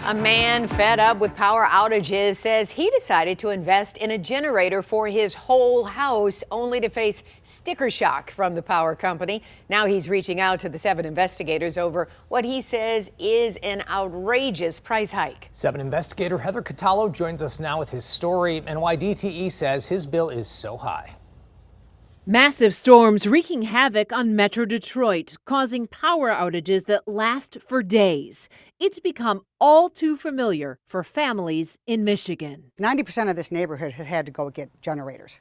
A man fed up with power outages says he decided to invest in a generator for his whole house, only to face sticker shock from the power company. Now he's reaching out to the 7 investigators over what he says is an outrageous price hike. 7 investigator Heather Catallo joins us now with his story and why DTE says his bill is so high. Massive storms wreaking havoc on Metro Detroit, causing power outages that last for days. It's become all too familiar for families in Michigan. 90% of this neighborhood has had to go get generators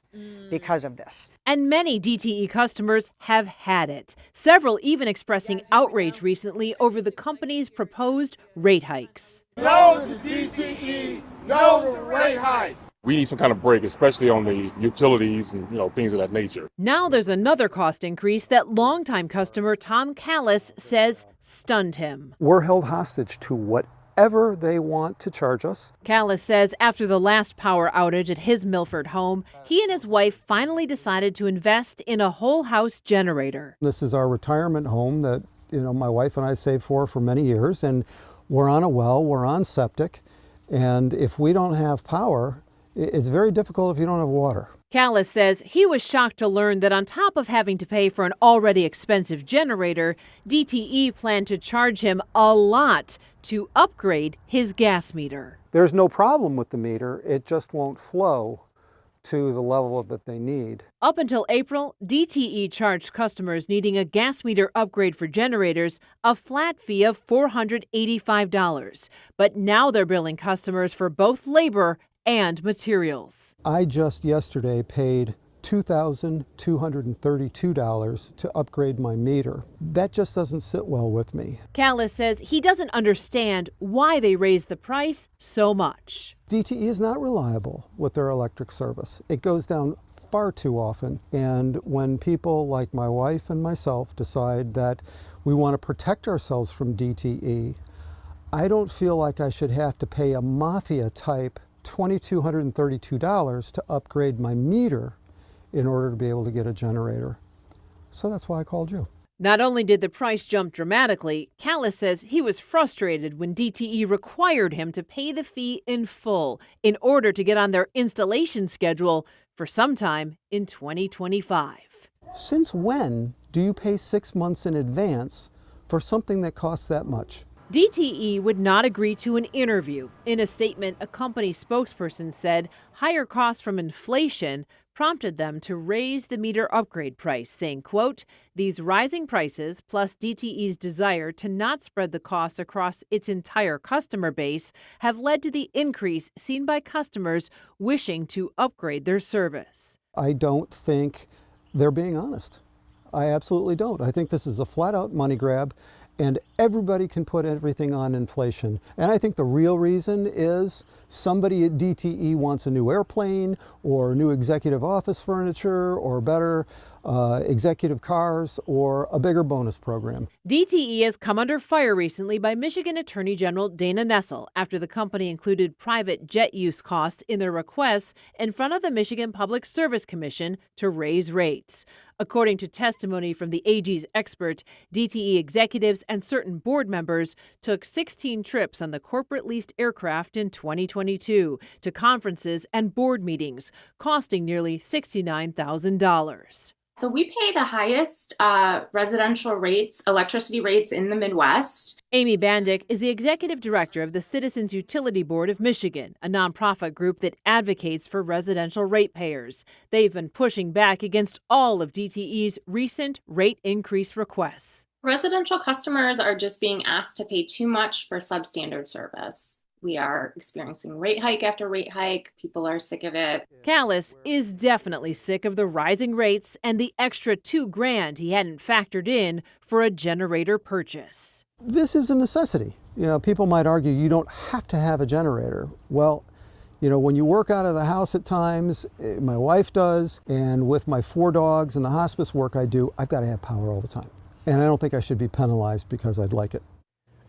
because of this. And many DTE customers have had it. Several even expressing outrage recently over the company's proposed rate hikes. No to DTE, no to rate hikes. We need some kind of break, especially on the utilities and things of that nature. Now there's another cost increase that longtime customer Tom Callis says stunned him. We're held hostage to whatever they want to charge us. Callis says after the last power outage at his Milford home, he and his wife finally decided to invest in a whole house generator. This is our retirement home that my wife and I saved for many years, and we're on a well, we're on septic, and if we don't have power, it's very difficult if you don't have water. Callis says he was shocked to learn that on top of having to pay for an already expensive generator, DTE planned to charge him a lot to upgrade his gas meter. There's no problem with the meter, it just won't flow to the level that they need. Up until April, DTE charged customers needing a gas meter upgrade for generators a flat fee of $485. But now they're billing customers for both labor and materials. I just yesterday paid $2,232 to upgrade my meter. That just doesn't sit well with me. Callis says he doesn't understand why they raised the price so much. DTE is not reliable with their electric service. It goes down far too often. And when people like my wife and myself decide that we want to protect ourselves from DTE, I don't feel like I should have to pay a mafia type $2,232 to upgrade my meter in order to be able to get a generator. So that's why I called you. Not only did the price jump dramatically, Callis says he was frustrated when DTE required him to pay the fee in full in order to get on their installation schedule for sometime in 2025. Since when do you pay 6 months in advance for something that costs that much? DTE would not agree to an interview. In a statement, a company spokesperson said higher costs from inflation prompted them to raise the meter upgrade price, saying, quote, "These rising prices, plus DTE's desire to not spread the costs across its entire customer base, have led to the increase seen by customers wishing to upgrade their service." I don't think they're being honest. I absolutely don't. I think this is a flat-out money grab, and everybody can put everything on inflation. And I think the real reason is somebody at DTE wants a new airplane or new executive office furniture or better executive cars or a bigger bonus program. DTE has come under fire recently by Michigan Attorney General Dana Nessel after the company included private jet use costs in their requests in front of the Michigan Public Service Commission to raise rates. According to testimony from the AG's expert, DTE executives and certain board members took 16 trips on the corporate leased aircraft in 2022 to conferences and board meetings, costing nearly $69,000. So we pay the highest residential rates, electricity rates in the Midwest. Amy Bandick is the executive director of the Citizens Utility Board of Michigan, a nonprofit group that advocates for residential ratepayers. They've been pushing back against all of DTE's recent rate increase requests. Residential customers are just being asked to pay too much for substandard service. We are experiencing rate hike after rate hike. People are sick of it. Callis is definitely sick of the rising rates and the extra $2,000 he hadn't factored in for a generator purchase. This is a necessity. People might argue you don't have to have a generator. Well, when you work out of the house at times, my wife does, and with my 4 dogs and the hospice work I do, I've got to have power all the time. And I don't think I should be penalized because I'd like it.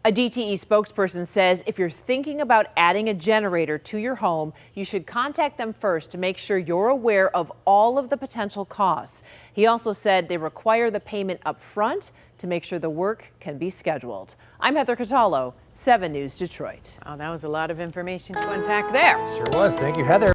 A DTE spokesperson says if you're thinking about adding a generator to your home, you should contact them first to make sure you're aware of all of the potential costs. He also said they require the payment up front to make sure the work can be scheduled. I'm Heather Catallo, 7 News Detroit. Oh, that was a lot of information to unpack there. Sure was. Thank you, Heather.